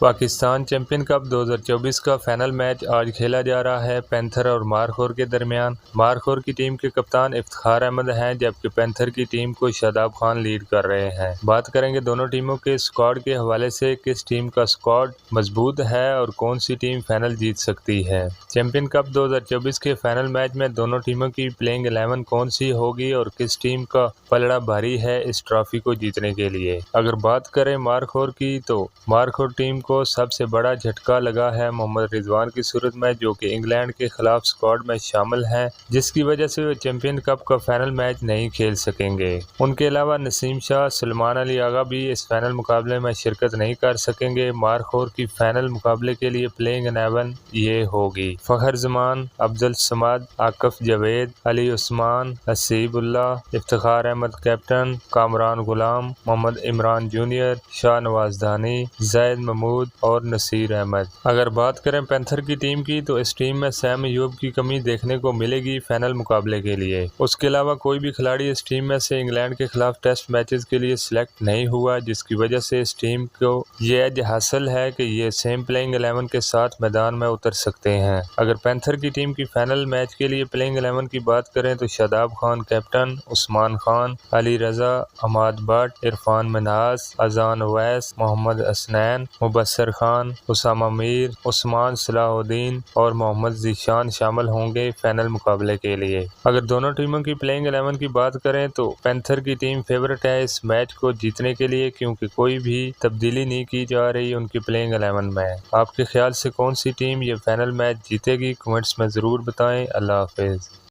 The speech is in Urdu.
پاکستان چیمپئن کپ 2024 کا فائنل میچ آج کھیلا جا رہا ہے پینتھر اور مارخور کے درمیان۔ مارخور کی ٹیم کے کپتان افتخار احمد ہیں جبکہ پینتھر کی ٹیم کو شاداب خان لیڈ کر رہے ہیں۔ بات کریں گے دونوں ٹیموں کے اسکواڈ کے حوالے سے، کس ٹیم کا اسکواڈ مضبوط ہے اور کون سی ٹیم فائنل جیت سکتی ہے۔ چیمپئن کپ 2024 کے فائنل میچ میں دونوں ٹیموں کی پلینگ 11 کون سی ہوگی اور کس ٹیم کا پلڑا بھاری ہے اس ٹرافی کو جیتنے کے لیے۔ اگر بات کریں مارخور کی تو مارخور ٹیم کو سب سے بڑا جھٹکا لگا ہے محمد رضوان کی صورت میں، جو کہ انگلینڈ کے خلاف اسکواڈ میں شامل ہیں، جس کی وجہ سے وہ چیمپئن کپ کا فائنل میچ نہیں کھیل سکیں گے۔ ان کے علاوہ نسیم شاہ، سلمان علی آغا بھی اس فائنل مقابلے میں شرکت نہیں کر سکیں گے۔ مارخور کی فائنل مقابلے کے لیے پلینگ 11 یہ ہوگی: فخر زمان، عبدالصمد، عاکف جاوید، علی عثمان، حسیب اللہ، افتخار احمد کیپٹن، کامران غلام، محمد عمران جونیئر، شاہ نواز دانی، زید محمود اور نصیر احمد۔ اگر بات کریں پینتھر کی ٹیم کی تو اس ٹیم میں سیم ایوب کی کمی دیکھنے کو ملے گی فائنل مقابلے کے لیے۔ اس کے علاوہ کوئی بھی کھلاڑی اس ٹیم میں سے انگلینڈ کے خلاف ٹیسٹ میچز کے لیے سلیکٹ نہیں ہوا، جس کی وجہ سے اس ٹیم کو یہ ایج حاصل ہے کہ یہ سیم پلینگ 11 کے ساتھ میدان میں اتر سکتے ہیں۔ اگر پینتھر کی ٹیم کی فائنل میچ کے لیے پلینگ 11 کی بات کریں تو شاداب خان کیپٹن، عثمان خان، علی رضا، عماد بٹ، عرفان منہاس، اذان اویس، محمد حسنین، مبصر خان، اسامہ میر، عثمان صلاح الدین اور محمد ذیشان شامل ہوں گے فائنل مقابلے کے لیے۔ اگر دونوں ٹیموں کی پلینگ 11 کی بات کریں تو پینتھر کی ٹیم فیورٹ ہے اس میچ کو جیتنے کے لیے، کیونکہ کوئی بھی تبدیلی نہیں کی جا رہی ان کی پلینگ 11 میں۔ آپ کے خیال سے کون سی ٹیم یہ فائنل میچ جیتے گی؟ کمنٹس میں ضرور بتائیں۔ اللہ حافظ۔